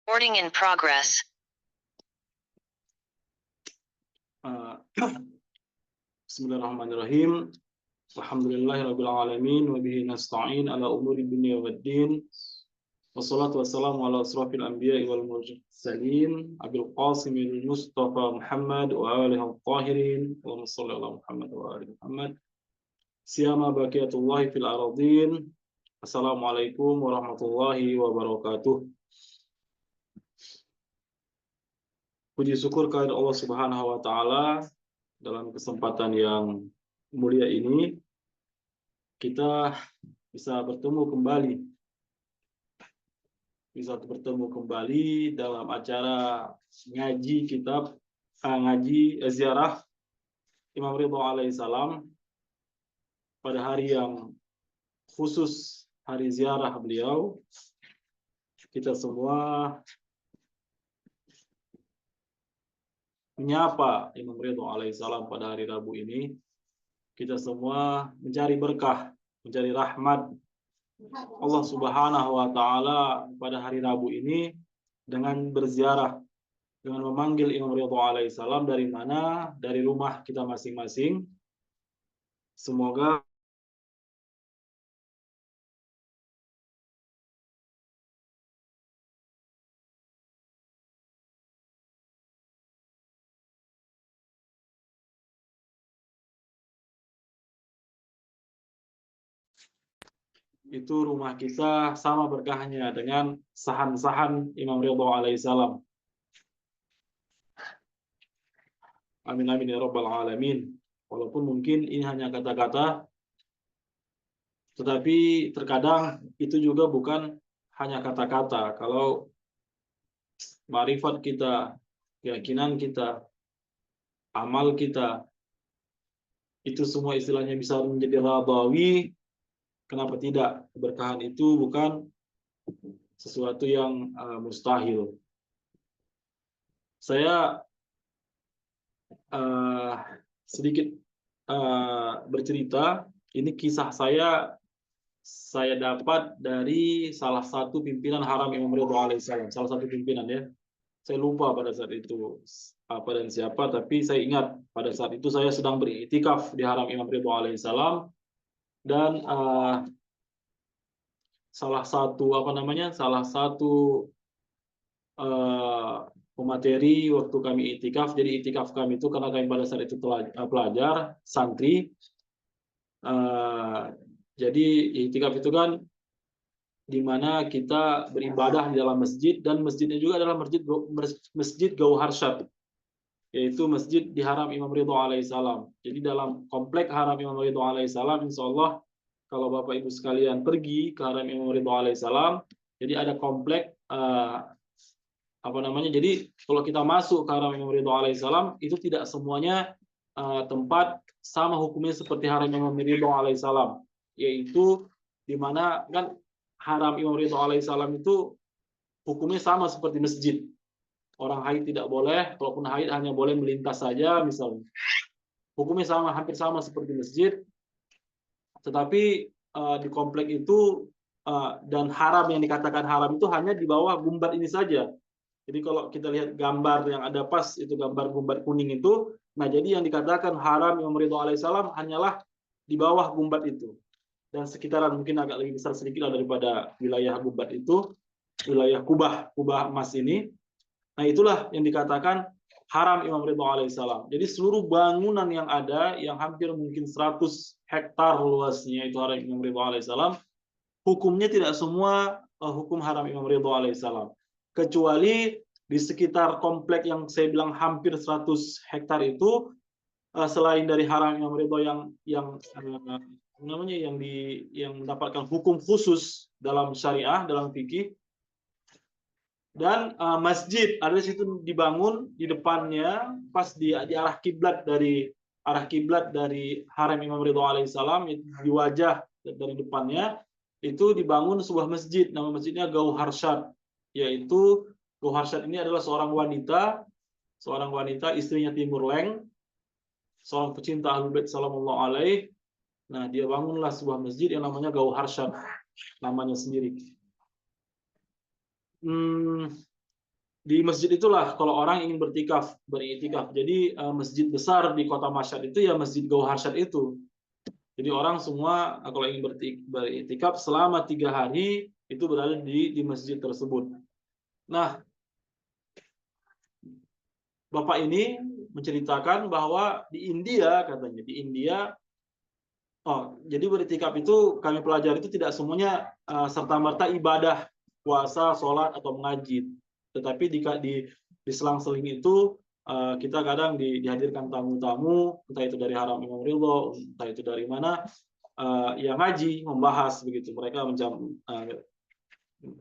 Recording in progress. Bismillahirrahmanirrahim. Alhamdulillahirabbil alamin wa bihi nasta'in ala umuri dunya waddin. Wassalatu wassalamu ala asrofil anbiya'i wal mursalin Abil Qasim al-Mustafa Muhammad wa alihi al-tahirin. Allahumma shalli ala Muhammad wa ali Muhammad. Siyama baqiyatullahi fil aradin. Assalamualaikum warahmatullahi wabarakatuh. Puji syukur kepada Allah Subhanahu wa taala, dalam kesempatan yang mulia ini kita bisa bertemu kembali dalam acara ngaji kitab ziarah Imam Ridho alaihissalam pada hari yang khusus, hari ziarah beliau. Kita semua menyapa Imam Ridho alaihissalam pada hari Rabu ini. Kita semua mencari berkah, mencari rahmat Allah Subhanahu wa taala pada hari Rabu ini dengan berziarah, dengan memanggil Imam Ridho alaihissalam dari mana? Dari rumah kita masing-masing. Semoga itu rumah kita sama berkahnya dengan sahan-sahan Imam Ridho alaihissalam. Amin amin ya rabbal alamin. Walaupun mungkin ini hanya kata-kata, tetapi terkadang itu juga bukan hanya kata-kata. Kalau marifat kita, keyakinan kita, amal kita, itu semua istilahnya bisa menjadi rabawi. Kenapa tidak? Keberkahan itu bukan sesuatu yang mustahil. Saya sedikit bercerita. Ini kisah saya dapat dari salah satu pimpinan haram Imam Ridho alaihissalam. Salah satu pimpinan, ya. Saya lupa pada saat itu apa dan siapa, tapi saya ingat pada saat itu saya sedang beriktikaf di haram Imam Ridho alaihissalam. Dan salah satu pemateri waktu kami itikaf. Jadi itikaf kami itu karena kami pada saat itu pelajar, santri. Jadi itikaf itu kan di mana kita beribadah di dalam masjid, dan masjidnya juga adalah masjid Gauhar Syad, yaitu masjid di haram Imam Ridho alaihissalam. Jadi dalam komplek haram Imam Ridho alaihissalam, insya Allah kalau Bapak Ibu sekalian pergi ke haram Imam Ridho alaihissalam, jadi ada komplek jadi kalau kita masuk ke haram Imam Ridho alaihissalam, itu tidak semuanya tempat sama hukumnya seperti haram Imam Ridho alaihissalam, yaitu di mana kan haram Imam Ridho alaihissalam itu hukumnya sama seperti masjid. Orang haid tidak boleh, kalaupun haid hanya boleh melintas saja misalnya. Hukumnya sama, hampir sama seperti masjid. Tetapi di komplek itu dan haram yang dikatakan haram itu hanya di bawah gumbat ini saja. Jadi kalau kita lihat gambar yang ada pas, itu gambar gumbat kuning itu, nah jadi yang dikatakan haram Imam Ridho alaihissalam hanyalah di bawah gumbat itu. Dan sekitaran mungkin agak lebih besar sedikit daripada wilayah gumbat itu, wilayah Kubah emas ini. Nah itulah yang dikatakan haram Imam Ridho alaihissalam. Jadi seluruh bangunan yang ada, yang hampir mungkin 100 hektar luasnya, itu haram Imam Ridho alaihissalam, hukumnya tidak semua hukum haram Imam Ridho alaihissalam. Kecuali di sekitar komplek yang saya bilang hampir 100 hektar itu, selain dari haram Imam Ridho yang mendapatkan hukum khusus dalam syariah, dalam fikih, dan masjid ada di situ dibangun di depannya, pas di arah kiblat dari haram Imam Ridho alaihissalam, di wajah dari depannya itu dibangun sebuah masjid, nama masjidnya Gauhar Syad. Yaitu Gauhar Syad ini adalah seorang wanita, istrinya Timur Leng, seorang pecinta Ahlul Bait sallallahu alaihi. Nah, dia bangunlah sebuah masjid yang namanya Gauhar Syad, namanya sendiri. Di masjid itulah kalau orang ingin beritikaf. Jadi masjid besar di kota Mashhad itu ya Masjid Gauharsyad itu. Jadi orang semua kalau ingin beritikaf selama 3 hari itu berada di masjid tersebut. Nah, Bapak ini menceritakan bahwa di India katanya, di India, jadi beritikaf itu kami pelajari itu tidak semuanya serta-merta ibadah, puasa, sholat atau mengaji. Tetapi di selang-seling itu kita kadang dihadirkan tamu-tamu, entah itu dari Haram Imam Ridho, entah itu dari mana, yang ngaji, membahas begitu. Mereka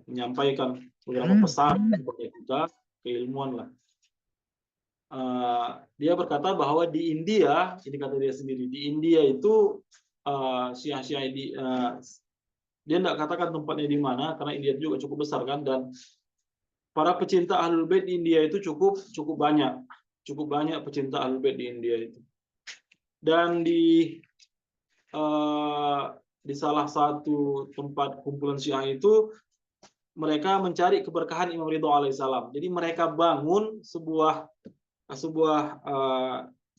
menyampaikan beberapa pesan kepada kita, keilmuan lah. Dia berkata bahwa di India, ini kata dia sendiri, di India itu Syiah-Syiah dia tidak katakan tempatnya di mana karena India juga cukup besar kan, dan para pecinta Ahlul Bait di India itu cukup banyak pecinta Ahlul Bait di India itu. Dan di salah satu tempat kumpulan Syiah itu mereka mencari keberkahan Imam Ridho alaihissalam. Jadi mereka bangun sebuah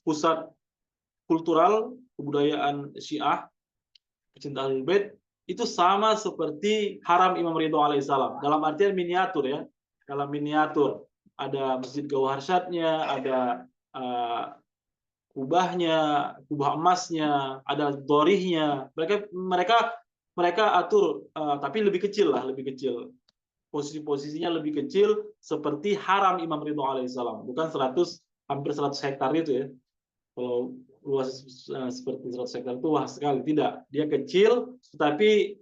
pusat kultural kebudayaan Syiah pecinta Ahlul Bait itu sama seperti Haram Imam Ridho alaihissalam, dalam artian miniatur ya, dalam miniatur ada Masjid Gauharsyadnya, ada kubahnya, kubah emasnya, ada dorihnya. Mereka atur, tapi lebih kecil lah, lebih kecil. Posisinya lebih kecil seperti Haram Imam Ridho alaihissalam, bukan hampir 100 hektar itu ya. Kalau luas seperti 100 hektar itu luas sekali, tidak. Dia kecil, tetapi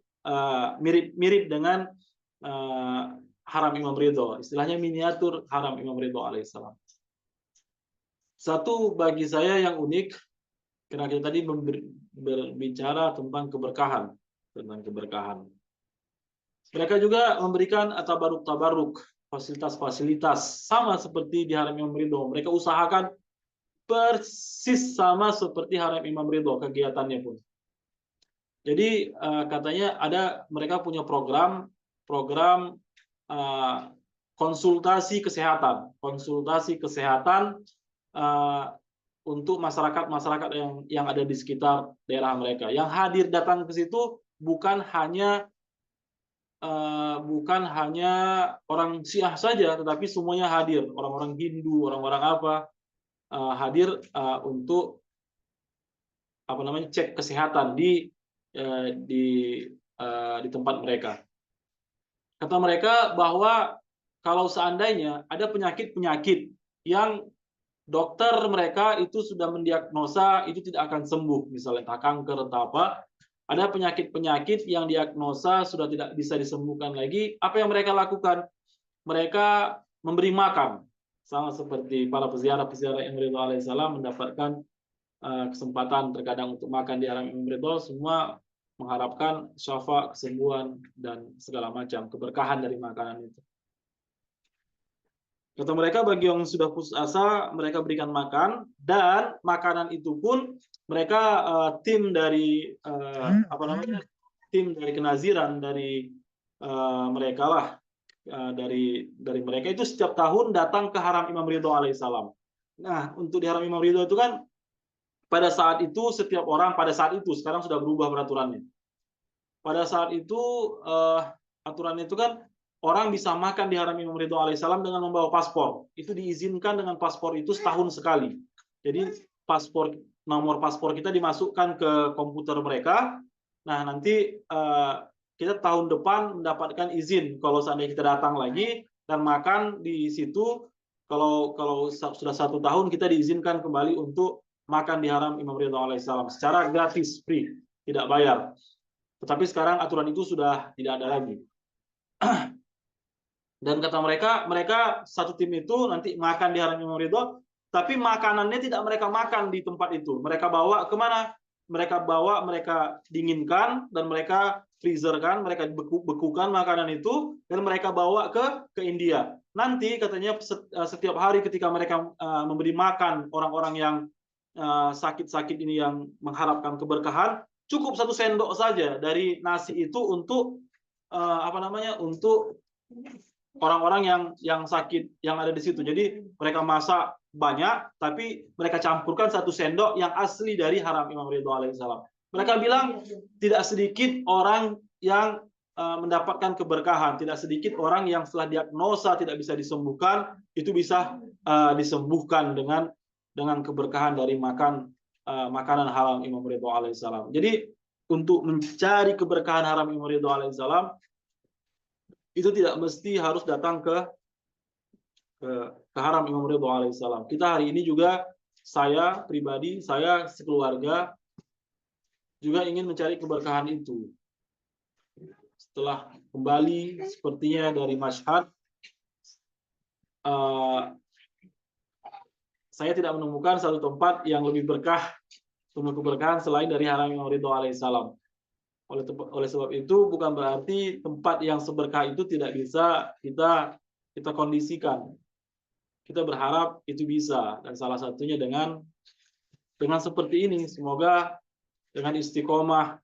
mirip dengan Haram Imam Ridho. Istilahnya miniatur Haram Imam Ridho alaihissalam. Satu bagi saya yang unik, karena kita tadi berbicara tentang keberkahan, Mereka juga memberikan tabaruk, fasilitas-fasilitas sama seperti di Haram Imam Ridho. Mereka usahakan persis sama seperti Haram Imam Ridho kegiatannya pun. Jadi katanya mereka punya program konsultasi kesehatan untuk masyarakat yang ada di sekitar daerah mereka. Yang hadir datang ke situ bukan hanya orang Syiah saja, tetapi semuanya hadir, orang-orang Hindu, orang-orang hadir untuk cek kesehatan di tempat mereka. Kata mereka bahwa kalau seandainya ada penyakit-penyakit yang dokter mereka itu sudah mendiagnosa itu tidak akan sembuh, misalnya kanker atau apa, ada penyakit-penyakit yang diagnosa sudah tidak bisa disembuhkan lagi, apa yang mereka lakukan? Mereka memberi makan, sama seperti para peziarah-peziarah Imam Ridho alaihissalam mendapatkan kesempatan terkadang untuk makan di Haram Imam Ridho, semua mengharapkan syafa, kesembuhan, dan segala macam keberkahan dari makanan itu. Kata mereka bagi yang sudah putus asa, mereka berikan makan, dan makanan itu pun mereka tim dari kenaziran dari mereka lah, dari mereka itu setiap tahun datang ke Haram Imam Ridho alaihissalam. Nah, untuk di Haram Imam Ridho itu kan pada saat itu sekarang sudah berubah peraturannya. Pada saat itu aturan itu kan orang bisa makan di Haram Imam Ridho alaihissalam dengan membawa paspor. Itu diizinkan dengan paspor itu setahun sekali. Jadi nomor paspor kita dimasukkan ke komputer mereka. Nah, nanti kita tahun depan mendapatkan izin kalau seandainya kita datang lagi dan makan di situ. Kalau sudah 1 tahun kita diizinkan kembali untuk makan di Haram Imam Ridho alaihissalam secara gratis, free, tidak bayar. Tetapi sekarang aturan itu sudah tidak ada lagi. Dan kata mereka satu tim itu nanti makan di Haram Imam Ridho, tapi makanannya tidak mereka makan di tempat itu. Mereka bawa kemana? Mereka dinginkan dan mereka freezerkan, mereka bekukan makanan itu dan mereka bawa ke India. Nanti katanya setiap hari ketika mereka memberi makan orang-orang yang sakit-sakit ini yang mengharapkan keberkahan, cukup 1 sendok saja dari nasi itu untuk orang-orang yang sakit yang ada di situ. Jadi mereka masak banyak, tapi mereka campurkan 1 sendok yang asli dari haram Imam Ridho alaihissalam. Mereka bilang tidak sedikit orang yang mendapatkan keberkahan, tidak sedikit orang yang setelah diagnosa tidak bisa disembuhkan, itu bisa disembuhkan dengan keberkahan dari makanan haram Imam Ridho alaihissalam. Jadi untuk mencari keberkahan haram Imam Ridho alaihissalam itu tidak mesti harus datang ke haram Imam Ridho alaihissalam. Kita hari ini juga, saya pribadi, saya sekeluarga juga ingin mencari keberkahan itu. Setelah kembali sepertinya dari Mashhad, saya tidak menemukan satu tempat yang lebih berkah, penuh keberkahan selain dari haram Imam Ridho alaihissalam. Oleh sebab itu bukan berarti tempat yang seberkah itu tidak bisa kita kondisikan. Kita berharap itu bisa, dan salah satunya dengan seperti ini. Semoga dengan istiqomah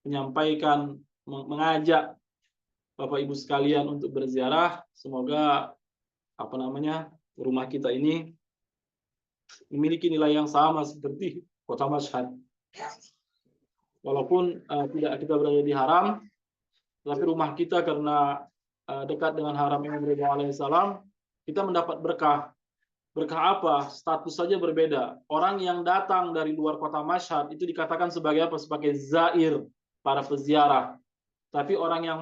menyampaikan, mengajak Bapak Ibu sekalian untuk berziarah, semoga rumah kita ini memiliki nilai yang sama seperti kota Mashhad. Walaupun tidak kita berada di haram, tapi rumah kita karena dekat dengan haram Imam Ridho alaihissalam, kita mendapat berkah. Berkah apa? Status saja berbeda. Orang yang datang dari luar kota Mashhad itu dikatakan sebagai apa? Sebagai zair, para peziarah. Tapi orang yang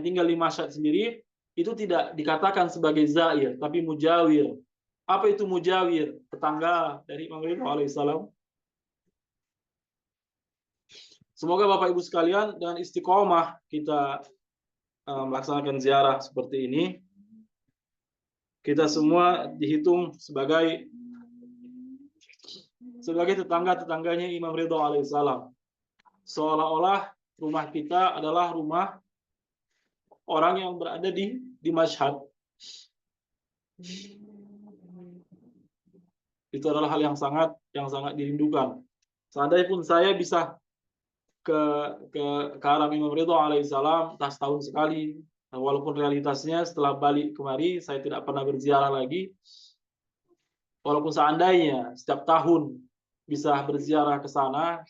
tinggal di Mashhad sendiri itu tidak dikatakan sebagai zair, tapi mujawir. Apa itu mujawir? Tetangga dari Imam Ridho alaihissalam. Semoga Bapak Ibu sekalian dengan istiqomah kita melaksanakan ziarah seperti ini, kita semua dihitung sebagai tetangga-tetangganya Imam Ridho alaihissalam. Seolah-olah rumah kita adalah rumah orang yang berada di Mashhad. Itu adalah hal yang sangat dirindukan. Seandainya pun saya bisa ke haram Imam Ridho alaihissalam entah setahun sekali, walaupun realitasnya setelah balik kemari saya tidak pernah berziarah lagi. Walaupun seandainya setiap tahun bisa berziarah ke sana,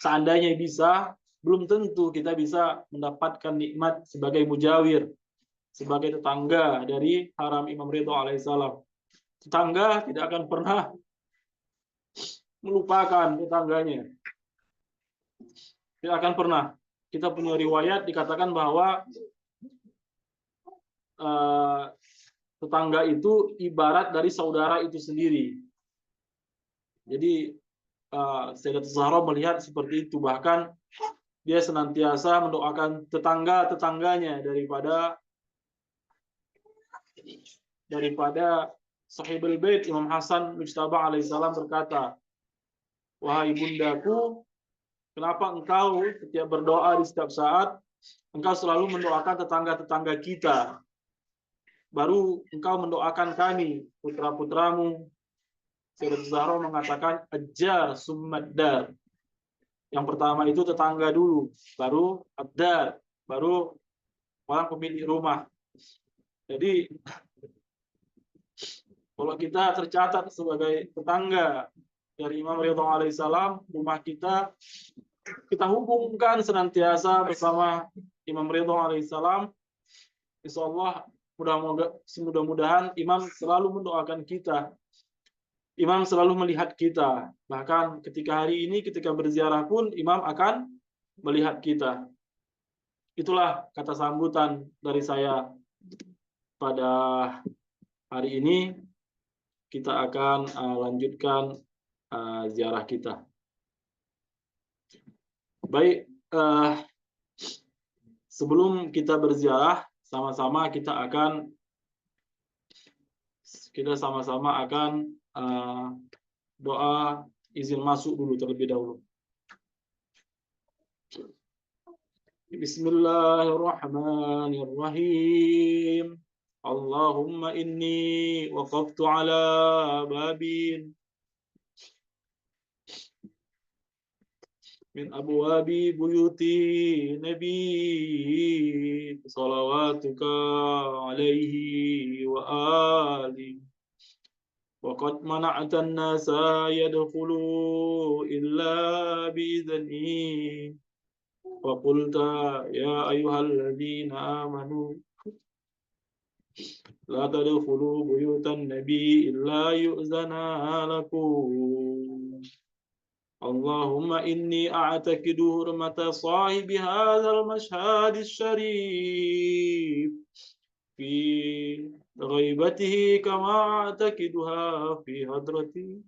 seandainya bisa, belum tentu kita bisa mendapatkan nikmat sebagai mujawir, sebagai tetangga dari haram Imam Ridho alaihissalam. Tetangga tidak akan pernah melupakan tetangganya. Tidak akan pernah. Kita punya riwayat dikatakan bahwa tetangga itu ibarat dari saudara itu sendiri. Jadi Sayyidatul Zahra melihat seperti itu, bahkan dia senantiasa mendoakan tetangganya daripada Sahibul Bait Imam Hasan Mujtaba alaihissalam berkata, "Wahai bundaku, kenapa engkau setiap berdoa di setiap saat engkau selalu mendoakan tetangga-tetangga kita? Baru engkau mendoakan kami, putra-putramu." Sayyidatul Zahra mengatakan, "Ajar summaddar." Yang pertama itu tetangga dulu, baru ad-dar, baru orang pemilik rumah. Jadi kalau kita tercatat sebagai tetangga dari Imam Ridho alaihissalam, rumah kita hubungkan senantiasa bersama Imam Ridho alaihissalam. Insya Allah mudah-mudahan Imam selalu mendoakan kita. Imam selalu melihat kita. Bahkan ketika hari ini, ketika berziarah pun, Imam akan melihat kita. Itulah kata sambutan dari saya pada hari ini. Kita akan lanjutkan ziarah kita. Baik, sebelum kita berziarah, sama-sama akan doa izin masuk dulu terlebih dahulu. Bismillahirrahmanirrahim. Allahumma inni waqaftu ala babin من أبواب بيوت نبي صلواتك عليه وآله. وقد منعت الناس يدخلوا إلا بإذنه، وقلت يا أيها الذين آمنوا لا تدخلوا بيوت النبي إلا يؤذن لكم. اللهم إني أعتقد حرمة صاحب هذا المشهد الشريف في غيبته كما أعتقدها في حضرتي،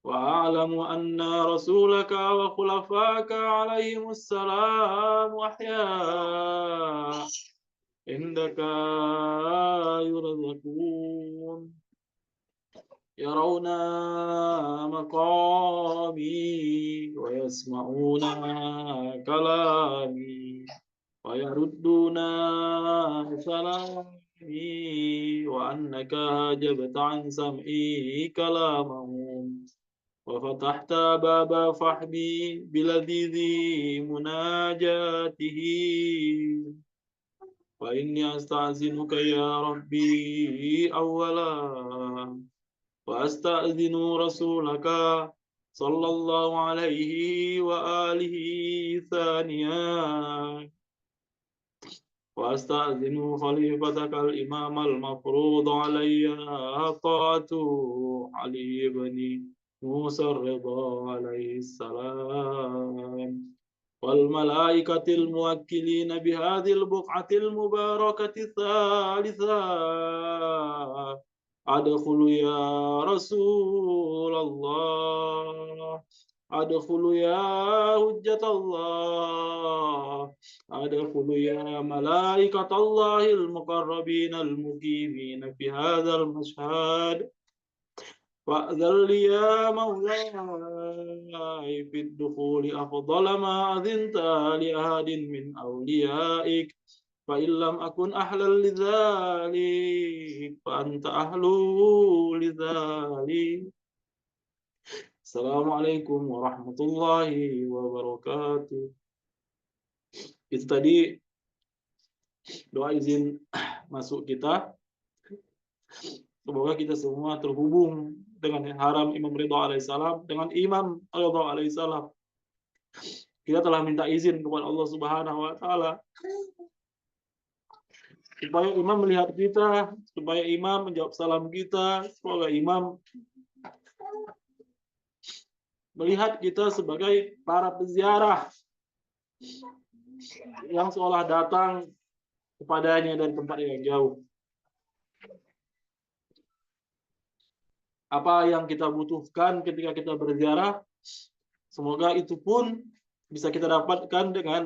وأعلم أن رسولك وخلفاك عليهم السلام أحياء عندك يرزقون، يرون مقامي ويسمعون كلامي ويردون سلامي، وأنك جبت عن سمعي كلامهم وفتحت باب فحمي بلذيذ مناجاته. وإني أستأذنك يا ربي أولا، وأستأذن رسولك صلى الله عليه وآله ثانيا، وأستأذن خليفتك الإمام المفروض علي طاعة علي بن موسى الرضا عليه السلام، والملائكة الموكلين بهذه البقعة المباركة الثالثة. أدخل يا رسول الله، أدخل يا حجة الله، أدخل يا ملائكة الله المقربين المقيمين في هذا المشهد، فأذن لي يا مولاي في الدخول أفضل ما أذنت لأحد من أوليائك، فإن لم أكن أهلا لذلك فأنت أهل لذلك. السلام عليكم warahmatullahi wabarakatuh. Itu tadi doa izin masuk kita. Semoga kita semua terhubung dengan haram Imam Ridha alaihissalam, dengan Imam Ridha alaihissalam. Kita telah minta izin kepada Allah Subhanahu wa taala supaya Imam melihat kita, supaya Imam menjawab salam kita, supaya Imam melihat kita sebagai para peziarah yang seolah datang kepadanya dari tempat yang jauh. Apa yang kita butuhkan ketika kita berziarah, semoga itu pun bisa kita dapatkan dengan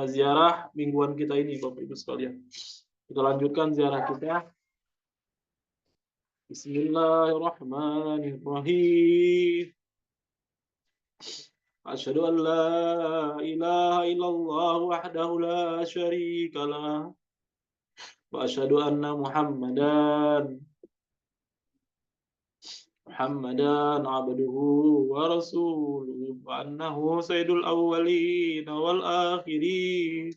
ziarah mingguan kita ini, Bapak Ibu sekalian. Kita lanjutkan ziarah kita. Bismillahirrahmanirrahim. Asyhadu an la ilaha illallah wahdahu la syarika lah, wa asyhadu anna Muhammadan abduhu wa rasuluhu, wa annahu sayyidul awwalin wal akhirin,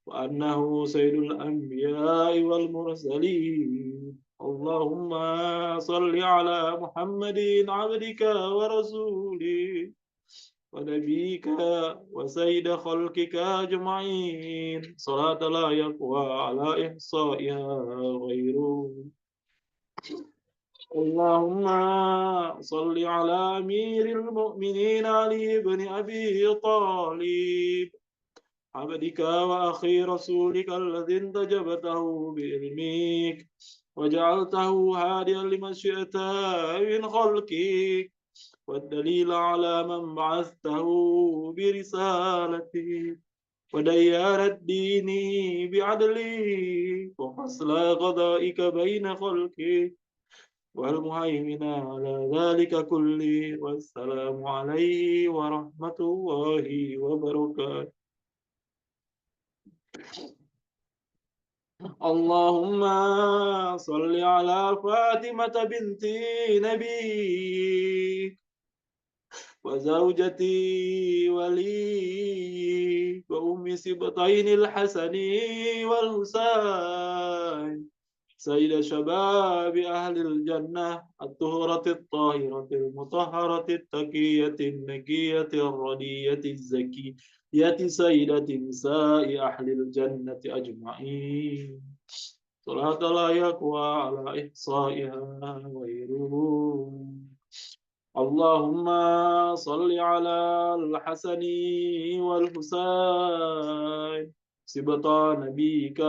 wa annahu sayyidul anbiya'i wal mursalin. Allahumma salli ala Muhammadin abdika wa rasulih wa nabiyika wa sayyida khalqika ajma'in, salata la yaqwa ala ihsa'iha ghairu. Allahumma salli ala amiril mu'minin Ali ibn Abi Talib abdika wa akhi rasulika alladhi intajabtahu bi'ilmik waja'altahu hadiyan liman syi'ta min khalqik والدليل على من بعثته برسالته وديار الدين بعدله وفصل قضائك بين خلقه والمهيمن على ذلك كله. والسلام عليه ورحمة الله وبركاته. اللهم صل على فاطمة بنت نبيك وزوجتي ولي وأم سبطين الحسن والحسين سيد شباب أهل الجنة الطهرة الطاهرة المطهرة التقية النقية الردية الزكية سيدة نساء أهل الجنة أجمعين صلاة لا يقوى على إحصائها غيره. اللهم صل على الحسن والحسين سبطا نبيك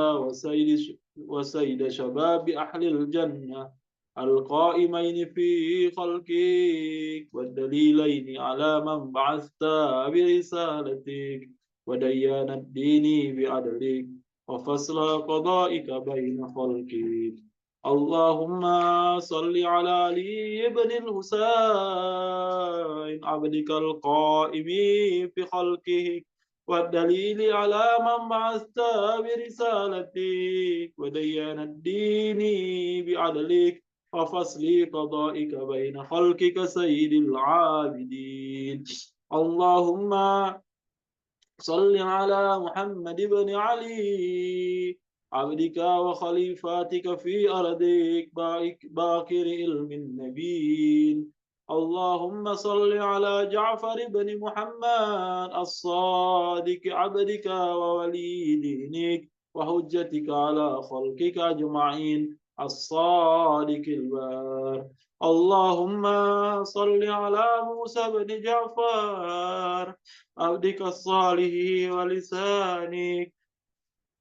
وسيد شباب أهل الجنة القائمين في خلقك والدليلين على من بعثت برسالتك وديان الدين بعدلك وفصل قضائك بين خلقك. اللهم صل على علي بن الحسين عبدك القائم في خلقه والدليل على من بعثت برسالتك وديان الدين بعدلك وفصل قضائك بين خلقك سيد العابدين. اللهم صل على محمد بن علي عبدك وخليفاتك في أرضك باكر علم النبيين. اللهم صل على جعفر بن محمد الصادق عبدك وولي دينك وحجتك على خلقك أجمعين الصادق البار. اللهم صل على موسى بن جعفر عبدك الصالح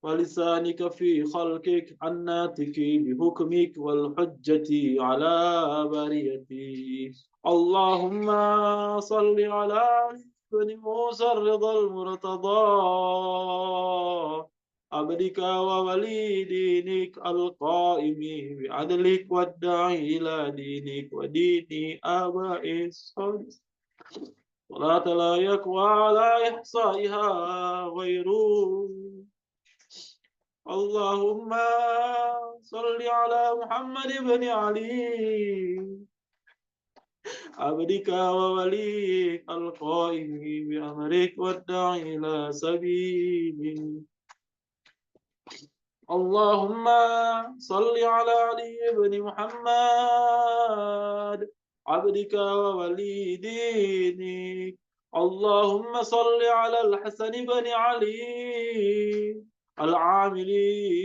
ولسانك في خلقك الناطق بحكمك والحجة على بريتك. اللهم صل على ابن موسى الرضا المرتضى عبدك وولي دينك القائم بعدلك والداعي إلى دينك ودين آبائه الصالحين صلاة لا يقوى على إحصائها غيره. اللهم صل على محمد بن علي عبدك ووليك القائم بأمرك والداعي إلى سبيلك. اللهم صل على علي بن محمد عبدك وولي دينك. اللهم صل على الحسن بن علي العامل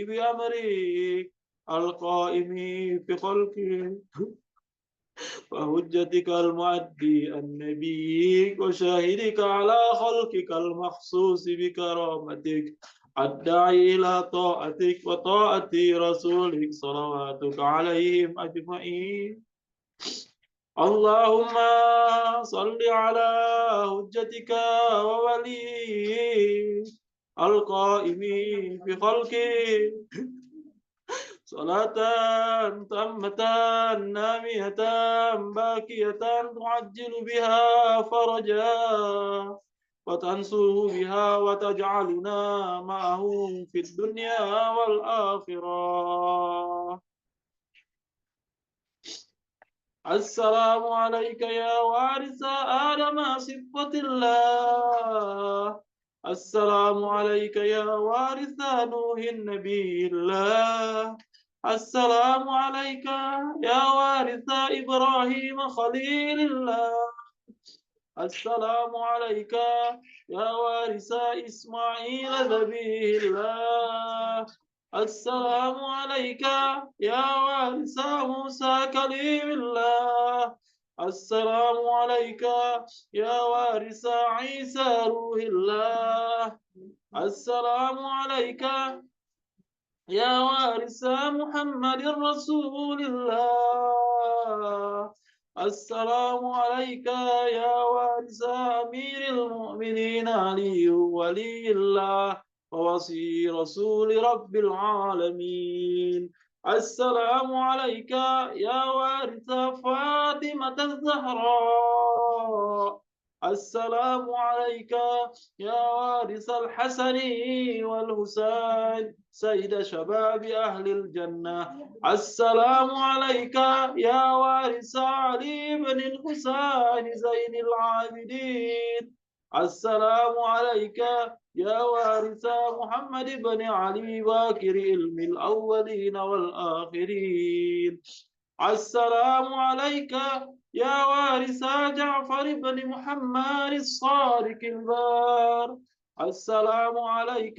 بأمرك القائم في خلقك وحجتك المؤدي النبي وشاهدك على خلقك المخصوص بكرامتك الداعي إلى طاعتك وطاعة رسولك صلواتك عليهم أجمعين. اللهم صل على حجتك وولي القائم في خلقك صلاة تامة نامية باكية تعجل بها فرجا وتنصر بها وتجعلنا معه في الدنيا والآخرة. السلام عليك يا وارث آدم صفة الله. السلام عليك يا وارث نوح النبي الله. السلام عليك يا وارث إبراهيم خليل الله. السلام عليك يا وارث إسماعيل ذبيح الله. السلام عليك يا وارث موسى كليم الله. السلام عليك يا وارث عيسى روح الله. السلام عليك يا وارث محمد رسول الله. السلام عليك يا وارث أمير المؤمنين علي ولي الله ووصي رسول رب العالمين. السلام عليك يا وارث فاطمة الزهراء. السلام عليك يا وارث الحسن والحسين سيد شباب أهل الجنة. السلام عليك يا وارث علي بن الحسين زين العابدين. السلام عليك يا وارث محمد بن علي باكر علم الأولين والآخرين. السلام عليك يا وارث جعفر بن محمد الصادق البار. السلام عليك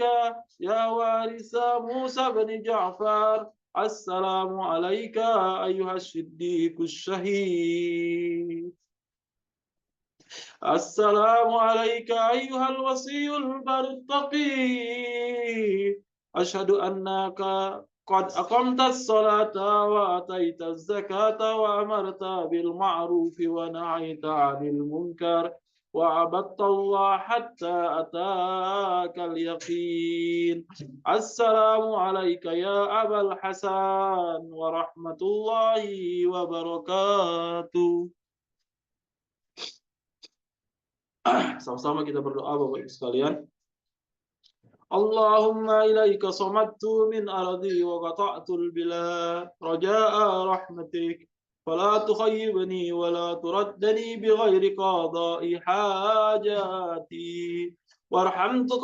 يا وارث موسى بن جعفر. السلام عليك أيها الصديق الشهيد. السلام عليك أيها الوصي البر التقي. أشهد أنك قد أقمت الصلاة وأتيت الزكاة وأمرت بالمعروف ونهيت عن المنكر وعبدت الله حتى أتاك اليقين. السلام عليك يا أبا الحسن ورحمة الله وبركاته. Sama-sama kita berdoa Bapak Ibu sekalian. Allahumma ilaika samadtu min ardi wa qata'tul bilad raja'a rahmatik fala tukhayyibni wa la turaddani bighairi qada'i hajati warhamtu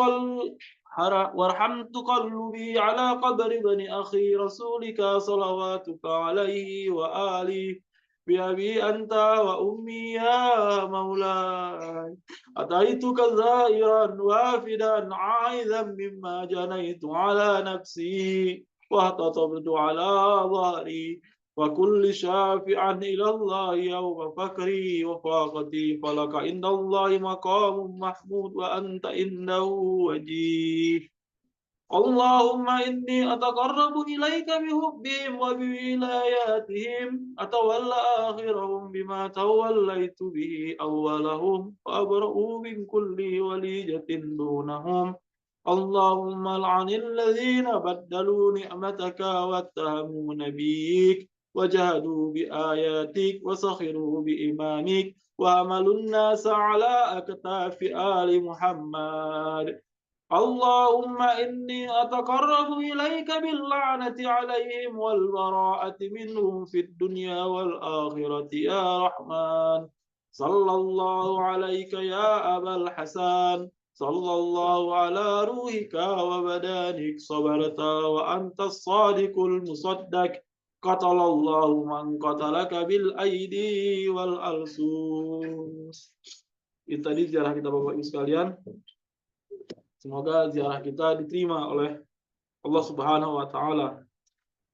qalbi ala qabri bani akhi rasulika salawatuka alaihi wa alihi بأبي أنت وأمي يا مولاي أتيتك زائرا وافدا عائذا مما جنيت على نفسي واهتطبت على ظهري وكل شافعا إلى الله يوم فكري وفاقتي فلك عند الله مقام محمود وأنت إنه وجيه. اللهم إني أتقرب إليك بحبهم وبولاياتهم أتولى آخرهم بما توليت به أولهم وأبرأ من كل وليجة دونهم. اللهم لعن الذين بدلوا نعمتك واتهموا نبيك وجهدوا بآياتك وسخروا بإمامك وعملوا الناس على أكتاف آل محمد. اللهم إني أتقرب إليك باللعنة عليهم والبراءة منهم في الدنيا والآخرة يا رحمن. صلى الله عليك يا أبا الحسن صلى الله على روحك وبدانك صبرت وأنت الصادق المصدق قتل الله من قتلك بالأيدي والألسن. Itu tadi ziarah kita Bapak Ibu sekalian. Semoga ziarah kita diterima oleh Allah Subhanahu wa taala,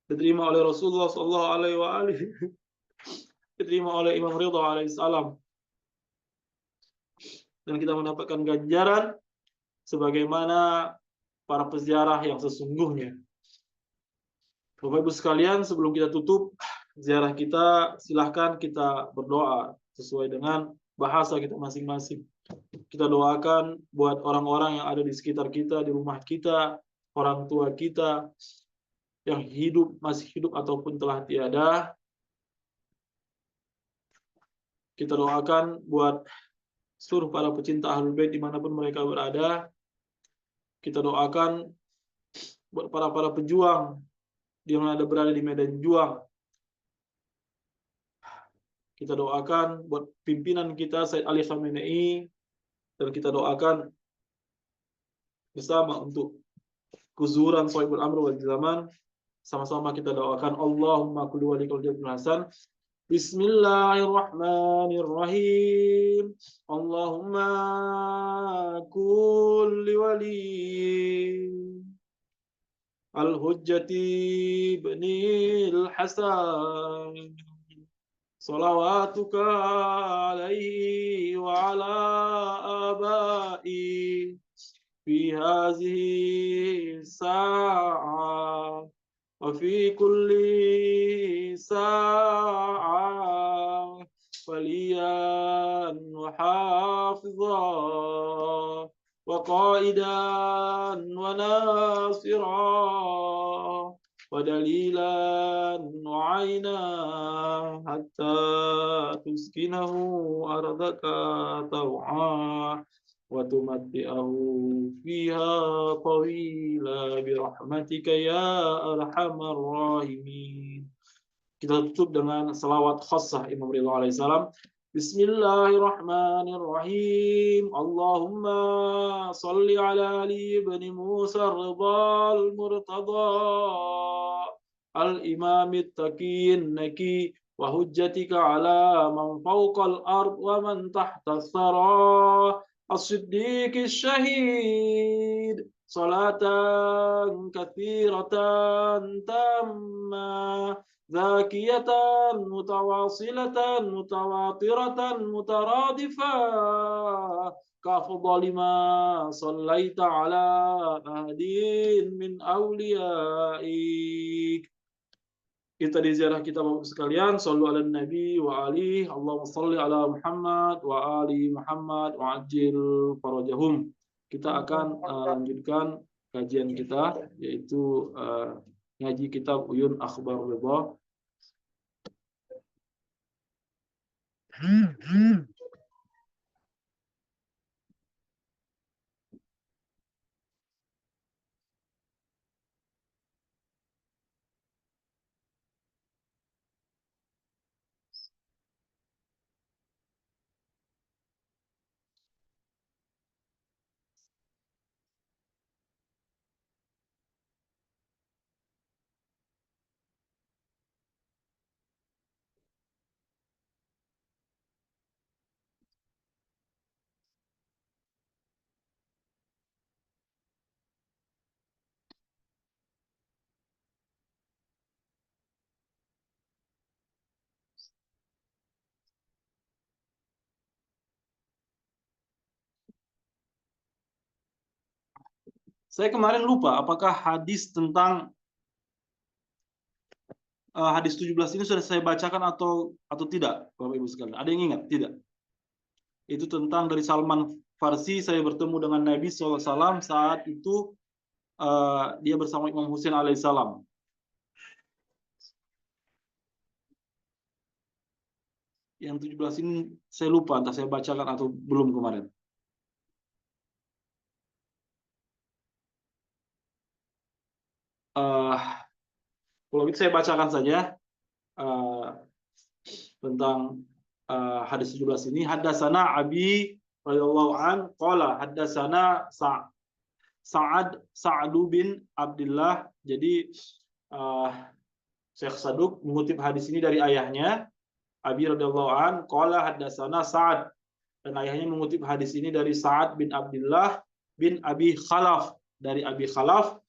diterima oleh Rasulullah sallallahu alaihi wa alihi, diterima oleh Imam Ridha alaihi salam, dan kita mendapatkan ganjaran sebagaimana para peziarah yang sesungguhnya. Bapak Ibu sekalian, sebelum kita tutup ziarah kita, silahkan kita berdoa sesuai dengan bahasa kita masing-masing. Kita doakan buat orang-orang yang ada di sekitar kita, di rumah kita, orang tua kita yang hidup, masih hidup ataupun telah tiada. Kita doakan buat seluruh para pecinta Ahlul Bait dimanapun mereka berada. Kita doakan buat para pejuang yang ada berada di medan juang. Kita doakan buat pimpinan kita Said Ali Khamenei, dan kita doakan bersama untuk kezuhuran Shahibul Amr wal Zaman. Sama-sama kita doakan Allahumma kulli walikal jadul hasan. Bismillahirrahmanirrahim. Allahumma kulli wali al-hujjati ibnil hasan salawatuka alaihi wa ala abai fi hazihi sa'a wa fi kulli sa'a waliyan wa hafidha wa qaidan wa nasira ودليلا وعينا حتى تسكنه أرضك طوعا وتمتعه فيها طويلا برحمتك يا أرحم الراحمين. Kita tutup dengan salawat khassah Imam Ridha alaihissalam. Bismillahirrahmanirrahim. Allahumma salli ala Ali ibn Musa Ridha al-Murtada al-Imam at-Taqi naki wa hujjatika ala man fawqa al-ard wa man tahta as-sara as-siddiq ash-shahid salatan katsiratan tamma ذاكية متواصلة متواترة مترادفة كأفضل ما صليت على أحد من أوليائك. Kita di ziarah kita Bapak sekalian, sallu ala nabi wa alihi, Allahumma salli ala Muhammad wa ali Muhammad wa ajil farajahum. Kita akan lanjutkan kajian kita, yaitu ngaji kitab Uyun Akhbar Ridha. Saya kemarin lupa apakah hadis tentang hadis 17 ini sudah saya bacakan atau tidak, Bapak Ibu sekalian. Ada yang ingat? Tidak. Itu tentang dari Salman Farsi, saya bertemu dengan Nabi SAW saat itu dia bersama Imam Husain alaihissalam. Yang 17 ini saya lupa entah saya bacakan atau belum kemarin. Kalau gitu saya bacakan saja tentang hadis 17 ini. Haddatsana Abi radhiyallahu an qala haddatsana Sa'ad bin Abdullah. Jadi Syekh Saduk mengutip hadis ini dari ayahnya Abi radhiyallahu an qala haddatsana Sa'ad, dan ayahnya mengutip hadis ini dari Sa'ad bin Abdullah bin Abi Khalaf, dari Abi Khalaf.